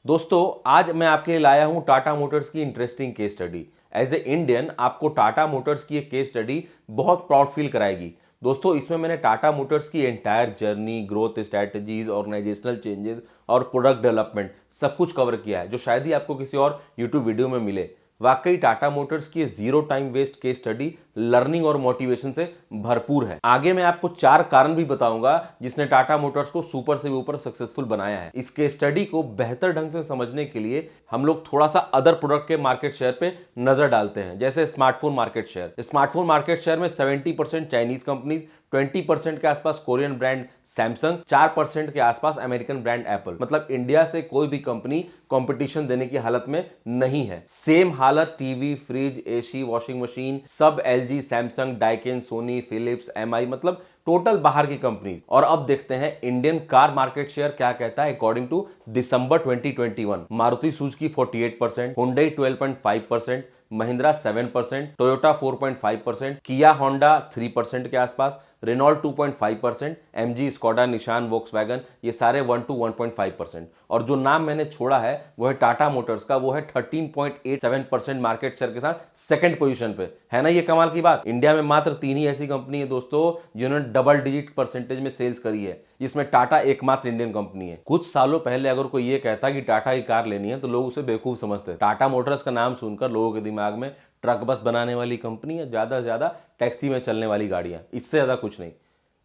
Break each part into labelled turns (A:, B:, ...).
A: दोस्तों आज मैं आपके लिए लाया हूं टाटा मोटर्स की interesting case study. As a Indian आपको टाटा मोटर्स की एक केस स्टडी बहुत प्राउड फील कराएगी। दोस्तों इसमें मैंने टाटा मोटर्स की entire journey, growth strategies, organisational changes और प्रोडक्ट डेवलपमेंट सब कुछ कवर किया है जो शायद ही आपको किसी और यूट्यूब वीडियो में मिले। वाकई टाटा मोटर्स की zero time waste case study learning और मोटिवेशन से भरपूर है। आगे मैं आपको 4 कारण भी बताऊंगा जिसने टाटा मोटर्स को सुपर से भी ऊपर सक्सेसफुल बनाया है। इस केस स्टडी को बेहतर ढंग से समझने के लिए हम लोग थोड़ा सा अदर प्रोडक्ट के मार्केट शेयर पे नजर डालते हैं, जैसे smartphone market share. Smartphone market share में 70% चाइनीज कंपनीज, 20% के आसपास कोरियन ब्रांड सैमसंग, 4% के आसपास अमेरिकन ब्रांड एप्पल। मतलब इंडिया से कोई भी कंपनी कंपटीशन देने की हालत में नहीं है। सेम हालत TV, fridge, AC, washing machine सब LG, Samsung, Daikin, Sony, Philips, MI, मतलब टोटल बाहर की कंपनी। और अब देखते हैं इंडियन कार मार्केट शेयर क्या कहता है according to December 2021। Maruti Suzuki 48%, Hyundai 12.5%, Mahindra 7%, Toyota 4.5%, Kia Honda 3% के आसपास, Renault 2.5%, MG, Skoda, Nissan, Volkswagen ये सारे 1 to 1.5%। और जो नाम मैंने छोड़ा है वो है टाटा मोटर्स का, वो है 13.87% मार्केट शेयर के साथ सेकंड पोजीशन पे। है ना ये कमाल की बात। इंडिया में मात्र 3 ही ऐसी कंपनी है दोस्तों जिन्होंने डबल डिजिट परसेंटेज में सेल्स करी है, जिसमें टाटा एकमात्र इंडियन कंपनी है। कुछ सालों पहले अगर कोई ये कहता कि टाटा की कार लेनी है तो लोग उसे बेवकूफ समझते। टाटा मोटर्स का नाम सुनकर लोगों के दिमाग में ट्रक बस बनाने वाली कंपनी है, ज्यादा से ज्यादा टैक्सी में चलने वाली गाड़ियां, इससे ज्यादा कुछ नहीं।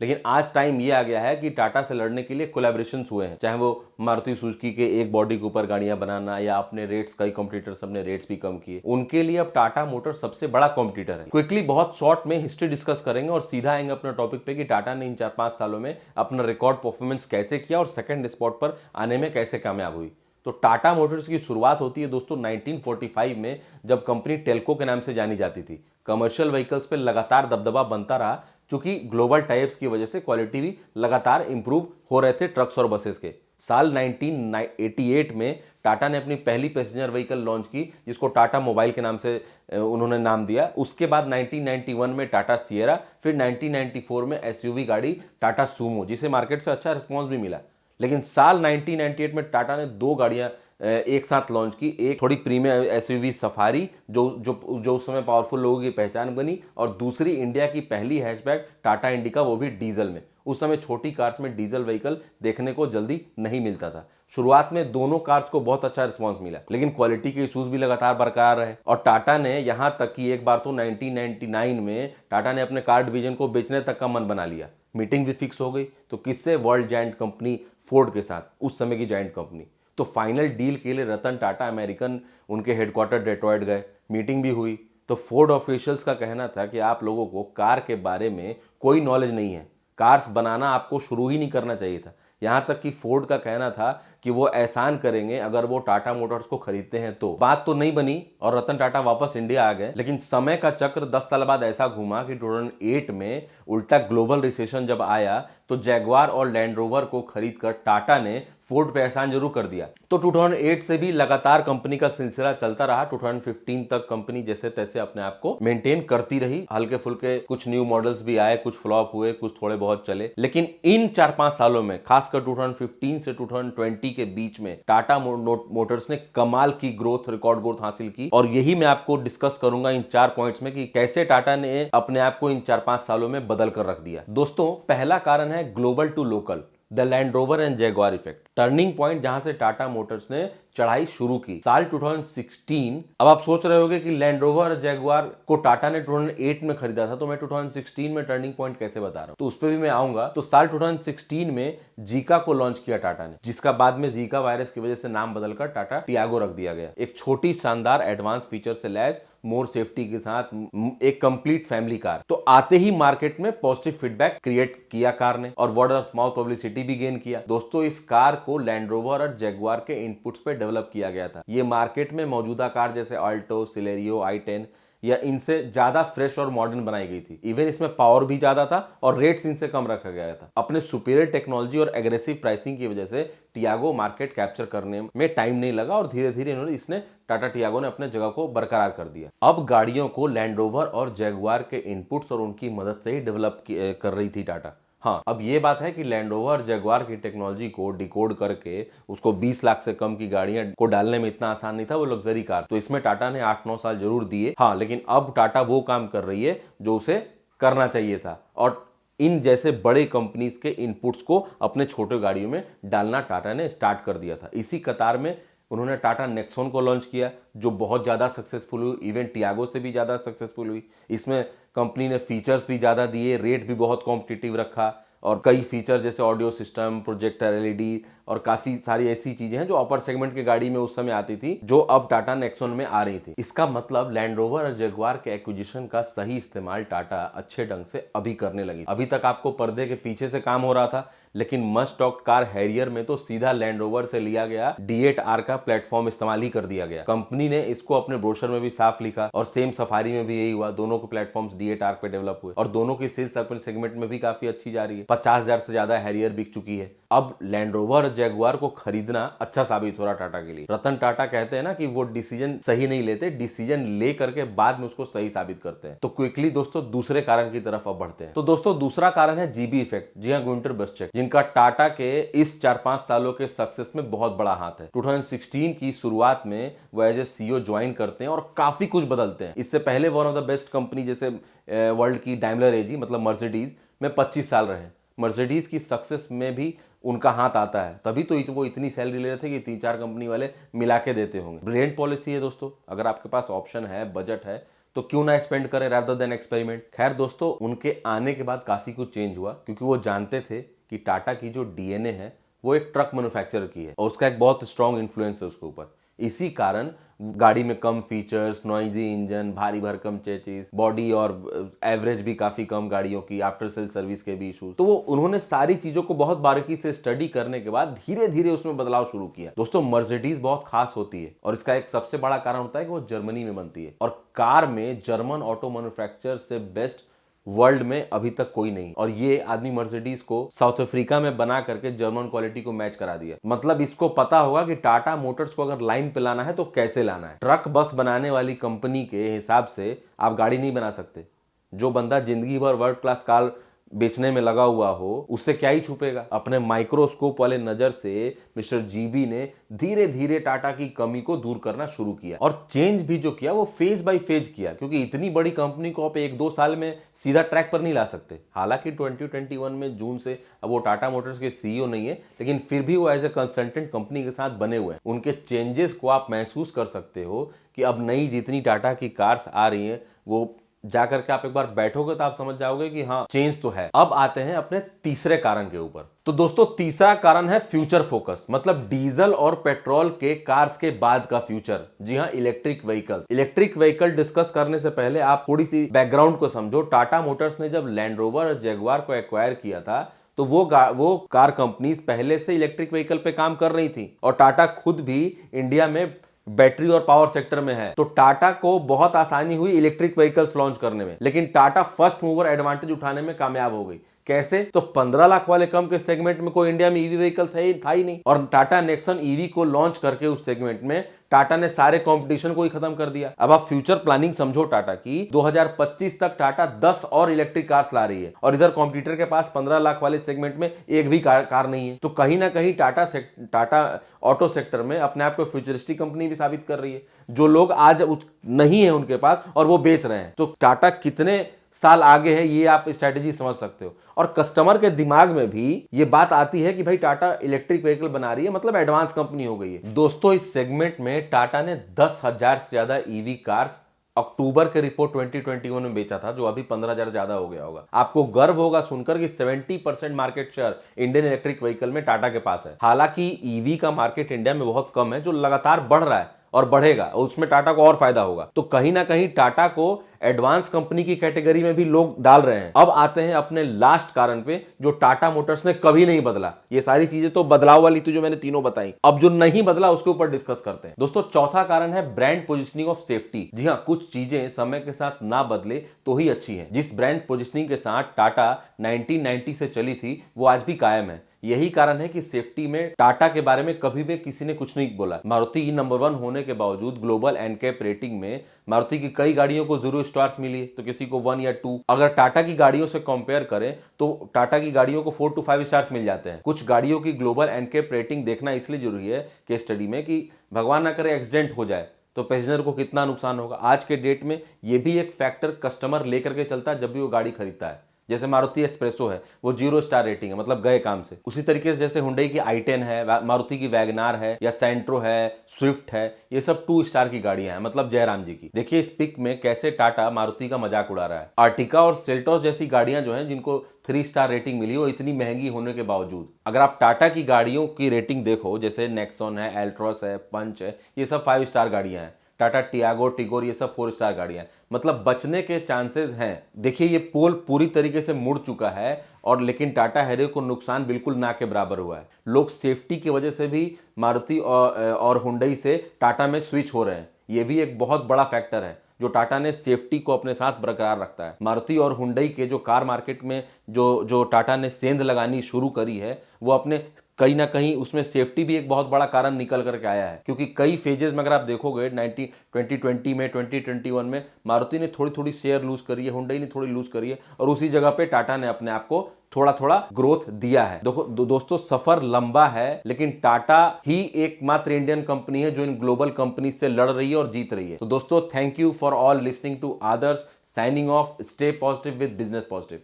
A: लेकिन आज टाइम ये आ गया है कि टाटा से लड़ने के लिए कोलैबोरेशंस हुए हैं, चाहे वो मारुति सुजुकी के एक बॉडी के ऊपर गाड़ियां बनाना या अपने रेट्स, कई कॉम्पिटिटर्स अपने रेट्स भी कम किए, उनके लिए अब टाटा मोटर सबसे बड़ा कॉम्पिटिटर है। क्विकली बहुत शॉर्ट में हिस्ट्री डिस्कस करेंगे और सीधा आएंगे अपने टॉपिक पे कि टाटा ने इन 4-5 सालों में अपना रिकॉर्ड परफॉर्मेंस कैसे किया और सेकंड स्पॉट पर आने में कैसे कामयाब हुई। तो टाटा मोटर्स की शुरुआत होती है दोस्तों 1945 में, जब कंपनी टेल्को के नाम से जानी जाती थी। कमर्शियल व्हीकल्स पे लगातार दबदबा बनता रहा, चूंकि ग्लोबल टाइप्स की वजह से क्वालिटी भी लगातार इंप्रूव हो रहे थे ट्रक्स और बसेस के। साल 1988 में टाटा ने अपनी पहली पैसेंजर व्हीकल लॉन्च की, जिसको टाटा मोबाइल के नाम से उन्होंने नाम दिया। उसके बाद 1991 में टाटा सियरा, फिर 1994 में एसयूवी गाड़ी टाटा सूमो, जिसे मार्केट से अच्छा रिस्पॉन्स भी मिला। लेकिन साल 1998 में टाटा ने 2 गाड़ियां एक साथ लॉन्च की। एक थोड़ी प्रीमियम एसयूवी सफारी जो जो जो उस समय पावरफुल लोगों की पहचान बनी, और दूसरी इंडिया की पहली हैचबैक टाटा इंडिका, वो भी डीजल में। उस समय छोटी कार्स में डीजल व्हीकल देखने को जल्दी नहीं मिलता था। शुरुआत में दोनों कार्स को बहुत अच्छा रिस्पांस मिला, लेकिन क्वालिटी के इश्यूज भी लगातार बरकरार रहे। और टाटा ने यहां तक कि एक बार तो 1999 में टाटा ने अपने कार डिवीजन को बेचने तक का मन बना लिया। मीटिंग भी फिक्स हो गई, तो किससे? वर्ल्ड जायंट कंपनी फोर्ड के साथ, उस समय की जायंट कंपनी। तो फाइनल डील के लिए रतन टाटा अमेरिकन उनके हेडक्वार्टर डेट्रॉयट गए, मीटिंग भी हुई। तो फोर्ड ऑफिशियल्स का कहना था कि आप लोगों को कार के बारे में कोई नॉलेज नहीं है, कार्स बनाना आपको शुरू ही नहीं करना चाहिए था। यहां तक कि फोर्ड का कहना था कि वो एहसान करेंगे अगर वो टाटा मोटर्स को खरीदते हैं। तो बात तो नहीं बनी और रतन टाटा वापस इंडिया आ गए। लेकिन समय का चक्र 10 साल बाद ऐसा घूमा कि 2008 में उल्टा ग्लोबल रिसेशन जब आया तो जैगवार और लैंड रोवर को खरीदकर टाटा ने फोर्ड पे एहसान जरूर कर दिया। तो 2008 से भी लगातार कंपनी का सिलसिला चलता रहा। 2015 तक कंपनी जैसे तैसे अपने आप को मेंटेन करती रही। हल्के फुल्के कुछ न्यू मॉडल्स भी आए, कुछ फ्लॉप हुए, कुछ थोड़े बहुत चले। लेकिन इन 4-5 सालों में, खासकर 2015 से 2020 के बीच में, टाटा मोटर्स ने कमाल की ग्रोथ, रिकॉर्ड ग्रोथ हासिल की। और यही मैं आपको डिस्कस करूंगा इन 4 पॉइंट्स में कि कैसे टाटा ने अपने आप को इन 4-5 सालों में बदल कर रख दिया। दोस्तों पहला कारण है global to local, the Land Rover and Jaguar effect. Turning point जहां से टाटा मोटर्स ने चढ़ाई शुरू की, साल 2016। अब आप सोच रहे होंगे कि लैंड रोवर और जैगवार को टाटा ने 2008 में खरीदा था, तो मैं 2016 में टर्निंग पॉइंट कैसे बता रहा हूं, तो उस पर भी मैं आऊंगा। तो साल 2016 में जीका को लॉन्च किया टाटा ने, जिसका बाद में जीका वायरस की वजह से नाम बदलकर टाटा टियागो रख दिया गया। एक छोटी शानदार एडवांस फीचर से लैस, मोर सेफ्टी के साथ एक कंप्लीट फैमिली कार। तो आते ही मार्केट में पॉजिटिव फीडबैक क्रिएट किया कार ने और वर्ड ऑफ माउथ पब्लिसिटी भी गेन किया। दोस्तों इस कार को लैंड रोवर और जैगवार के इनपुट्स पे डेवलप किया गया था। ये मार्केट में मौजूदा कार जैसे ऑल्टो, सिलेरियो, i10 या इनसे ज्यादा फ्रेश और मॉडर्न बनाई गई थी। इवन इसमें पावर भी ज्यादा था और रेट्स इनसे कम रखा गया था। अपने सुपीरियर टेक्नोलॉजी और एग्रेसिव प्राइसिंग की वजह से टियागो मार्केट कैप्चर करने में टाइम नहीं लगा और धीरे धीरे इन्होंने टाटा टियागो ने अपने जगह को बरकरार कर दिया। अब गाड़ियों को लैंड रोवर और जैगवार के इनपुट्स और उनकी मदद से ही डेवलप कर रही थी टाटा। हाँ, अब ये बात है कि लैंड रोवर जगुआर की टेक्नोलॉजी को डिकोड करके उसको 20 लाख से कम की गाड़ियां को डालने में इतना आसान नहीं था, वो लग्जरी कार। तो इसमें टाटा ने 8-9 साल जरूर दिए। हाँ, लेकिन अब टाटा वो काम कर रही है जो उसे करना चाहिए था, और इन जैसे बड़े कंपनीज के इनपुट्स को अपने छोटे गाड़ियों में डालना टाटा ने स्टार्ट कर दिया था। इसी कतार में उन्होंने टाटा नेक्सॉन को लॉन्च किया, जो बहुत ज़्यादा सक्सेसफुल हुई, इवन टियागो से भी ज़्यादा सक्सेसफुल हुई। इसमें कंपनी ने फीचर्स भी ज़्यादा दिए, रेट भी बहुत कॉम्पिटिटिव रखा, और कई फीचर जैसे ऑडियो सिस्टम, प्रोजेक्टर, एलईडी और काफ़ी सारी ऐसी चीज़ें हैं जो अपर सेगमेंट की गाड़ी में उस समय आती थी, जो अब टाटा नेक्सॉन में आ रही थी। इसका मतलब लैंड रोवर और जगुआर के एक्विजिशन का सही इस्तेमाल टाटा अच्छे ढंग से अभी करने लगी। अभी तक आपको पर्दे के पीछे से काम हो रहा था, लेकिन मस्ट टॉक कार हैरियर में तो सीधा लैंड रोवर से लिया गया D8R का प्लेटफॉर्म इस्तेमाल ही कर दिया गया। कंपनी ने इसको अपने ब्रोशर में भी साफ लिखा, और सेम सफारी में भी यही हुआ। दोनों के प्लेटफॉर्म्स D8R पे डेवलप हुए, और दोनों की सेल्स अपने सेगमेंट में भी काफी अच्छी जा रही है। 50,000 से ज्यादा हैरियर बिक चुकी है। अब लैंड रोवर जगुआर को खरीदना अच्छा साबित हो रहा टाटा के लिए। रतन टाटा कहते हैं ना कि वो डिसीजन सही नहीं लेते, डिसीजन ले करके बाद में उसको सही साबित करते हैं। तो क्विकली दोस्तों दूसरे कारण की तरफ अब बढ़ते हैं। तो दोस्तों दूसरा कारण है जीबी इफेक्ट। जी हाँ, गुंटर बस्चेक, जिनका टाटा के इस 4-5 सालों के सक्सेस में बहुत बड़ा हाथ है। 2016 की शुरुआत में वो एज ए सीईओ ज्वाइन करते हैं और काफी कुछ बदलते हैं। इससे पहले one of the best company जैसे वर्ल्ड की डाइमलर एजी मतलब मर्सिडीज में 25 साल रहे। मर्सिडीज की सक्सेस में भी उनका हाथ आता है, तभी तो वो इतनी सैलरी ले रहे थे कि 3-4 कंपनी वाले मिला के देते होंगे। ब्रिलियंट पॉलिसी है दोस्तों, अगर आपके पास ऑप्शन है, बजट है, तो क्यों ना स्पेंड करें रादर देन एक्सपेरिमेंट। खैर दोस्तों, उनके आने के बाद काफी कुछ चेंज हुआ, क्योंकि वो जानते थे कि टाटा की जो डीएनए है वो एक ट्रक मैन्युफैक्चरर की है, और उसका एक बहुत स्ट्रॉन्ग इन्फ्लुएंस है उसके ऊपर। इसी कारण गाड़ी में कम फीचर्स, नॉइजी इंजन, भारी भरकम चेचिस, बॉडी और एवरेज भी काफी कम गाड़ियों की, आफ्टर सेल सर्विस के भी इशूज। तो वो उन्होंने सारी चीजों को बहुत बारीकी से स्टडी करने के बाद धीरे धीरे उसमें बदलाव शुरू किया। दोस्तों मर्सिडीज बहुत खास होती है, और इसका एक सबसे बड़ा कारण होता है कि वो जर्मनी में बनती है, और कार में जर्मन ऑटो मैन्युफैक्चरर से बेस्ट वर्ल्ड में अभी तक कोई नहीं। और ये आदमी मर्सिडीज को साउथ अफ्रीका में बना करके जर्मन क्वालिटी को मैच करा दिया। मतलब इसको पता होगा कि टाटा मोटर्स को अगर लाइन पे लाना है तो कैसे लाना है। ट्रक बस बनाने वाली कंपनी के हिसाब से आप गाड़ी नहीं बना सकते। जो बंदा जिंदगी भर वर्ल्ड क्लास कार बेचने में लगा हुआ हो, उससे क्या ही छुपेगा। अपने माइक्रोस्कोप वाले नजर से मिस्टर जीबी ने धीरे धीरे टाटा की कमी को दूर करना शुरू किया, और चेंज भी जो किया वो फेज बाय फेज किया, क्योंकि इतनी बड़ी कंपनी को आप 1-2 साल में सीधा ट्रैक पर नहीं ला सकते। हालांकि 2021 में जून से अब वो टाटा मोटर्स के सीईओ नहीं है, लेकिन फिर भी वो एज ए कंसल्टेंट कंपनी के साथ बने हुए हैं। उनके चेंजेस को आप महसूस कर सकते हो कि अब नई जितनी टाटा की कार्स आ रही हैं, वो जाकर के आप एक बार बैठोगे तो आप समझ जाओगे कि हाँ चेंज तो है। अब आते हैं अपने तीसरे कारण के ऊपर। तो दोस्तों तीसरा कारण है फ्यूचर फोकस, मतलब डीजल और पेट्रोल के कार्स के बाद का फ्यूचर। जी हाँ, electric vehicle. Electric vehicle discuss करने से पहले आप थोड़ी सी बैकग्राउंड को समझो। टाटा मोटर्स ने जब लैंड रोवर और जगुआर को एक्वायर किया था, तो वो कार कंपनीज पहले से इलेक्ट्रिक व्हीकल पे काम कर रही थी, और टाटा खुद भी इंडिया में बैटरी और पावर सेक्टर में है। तो टाटा को बहुत आसानी हुई इलेक्ट्रिक व्हीकल्स लॉन्च करने में, लेकिन टाटा फर्स्ट मूवर एडवांटेज उठाने में कामयाब हो गई। कैसे? तो 15 लाख वाले कम के सेगमेंट में कोई इंडिया में ईवी व्हीकल था ही नहीं, और टाटा नेक्सॉन ईवी को लॉन्च करके उस सेगमेंट में टाटा ने सारे कंपटीशन को ही खत्म कर दिया। अब आप फ्यूचर प्लानिंग समझो टाटा की। 2025 तक टाटा 10 और इलेक्ट्रिक कार्स ला रही है, और इधर कॉम्पिटिटर के पास 15 लाख वाले सेगमेंट में एक भी कार नहीं है। तो कहीं ना कहीं टाटा ऑटो सेक्टर में अपने आप को फ्यूचरिस्टिक कंपनी भी साबित कर रही है, जो लोग आज नहीं है उनके पास और वो बेच रहे हैं। तो टाटा कितने साल आगे है ये आप स्ट्रेटेजी समझ सकते हो। और कस्टमर के दिमाग में भी ये बात आती है कि भाई टाटा इलेक्ट्रिक व्हीकल बना रही है, मतलब एडवांस कंपनी हो गई है। दोस्तों इस सेगमेंट में टाटा ने 10,000 से ज्यादा ईवी कार्स अक्टूबर के रिपोर्ट 2021 में बेचा था, जो अभी 15,000 ज्यादा हो गया होगा। आपको गर्व होगा सुनकर कि 70% market share Indian electric vehicle में टाटा के पास है। हालांकि ईवी का मार्केट इंडिया में बहुत कम है, जो लगातार बढ़ रहा है और बढ़ेगा, और उसमें टाटा को और फायदा होगा। तो कहीं ना कहीं टाटा को एडवांस कंपनी की कैटेगरी में भी लोग डाल रहे हैं। अब आते हैं अपने लास्ट कारण पे, जो टाटा मोटर्स ने कभी नहीं बदला। ये सारी चीजें तो बदलाव वाली थी जो मैंने तीनों बताई। अब जो नहीं बदला उसके ऊपर डिस्कस करते हैं। दोस्तों चौथा कारण है ब्रांड पोजिशनिंग ऑफ सेफ्टी। जी हाँ, कुछ चीजें समय के साथ ना बदले तो ही अच्छी है। जिस ब्रांड पोजिशनिंग के साथ टाटा 1990 से चली थी वो आज भी कायम है। यही कारण है कि सेफ्टी में टाटा के बारे में कभी भी किसी ने कुछ नहीं बोला। मारुति नंबर 1 होने के बावजूद ग्लोबल एनकैप रेटिंग में मारुति की कई गाड़ियों को 0 स्टार्स मिली है, तो किसी को 1 या 2। अगर टाटा की गाड़ियों से कंपेयर करें तो टाटा की गाड़ियों को 4 to 5 स्टार्स मिल जाते हैं। कुछ गाड़ियों की ग्लोबल एनकैप रेटिंग देखना इसलिए जरूरी है केस स्टडी में कि भगवान ना करे एक्सीडेंट हो जाए तो पैसेंजर को कितना नुकसान होगा। आज के डेट में यह भी एक फैक्टर कस्टमर लेकर के चलता है जब भी वो गाड़ी खरीदता है। जैसे मारुति एस्प्रेसो है, वो 0 स्टार रेटिंग है, मतलब गए काम से। उसी तरीके से जैसे हुंडई की i10 है, मारुति की वैगनार है, या सेंट्रो है, स्विफ्ट है, ये सब 2 स्टार की गाड़ियां हैं, मतलब जयराम जी की। देखिए इस पिक में कैसे टाटा मारुति का मजाक उड़ा रहा है। आर्टिका और सेल्टोस जैसी गाड़ियां जो हैं जिनको 3 स्टार रेटिंग मिली हो इतनी महंगी होने के बावजूद, अगर आप टाटा की गाड़ियों की रेटिंग देखो, जैसे नेक्सॉन है, एल्ट्रॉस है, पंच है, ये सब 5 स्टार गाड़ियां हैं। टाटा टियागो, टिगोर, ये सब 4 स्टार गाड़ियां, मतलब बचने के चांसेस हैं। देखिए ये पोल पूरी तरीके से मुड़ चुका है, और लेकिन टाटा हैरियर को नुकसान बिल्कुल ना के बराबर हुआ है। लोग सेफ्टी की वजह से भी मारुति और हुंडई से टाटा में स्विच हो रहे हैं। ये भी एक बहुत बड़ा फैक्टर है जो टाटा ने सेफ्टी को अपने साथ बरकरार रखता है। मारुति और हुंडई के जो कार मार्केट में जो टाटा ने सेंध लगानी शुरू करी है, वो अपने कहीं ना कहीं उसमें सेफ्टी भी एक बहुत बड़ा कारण निकल करके आया है। क्योंकि कई फेजेस में अगर आप देखोगे 2020 में, 2021 में मारुति ने थोड़ी थोड़ी शेयर लूज करी है, हुंडई ने थोड़ी लूज करी है, और उसी जगह पे टाटा ने अपने आप को थोड़ा थोड़ा ग्रोथ दिया है। देखो दोस्तों, सफर लंबा है, लेकिन टाटा ही एकमात्र इंडियन कंपनी है जो इन ग्लोबल कंपनी से लड़ रही है और जीत रही है। तो दोस्तों, thank you for all listening to Adarsh, signing off, stay positive with business positive.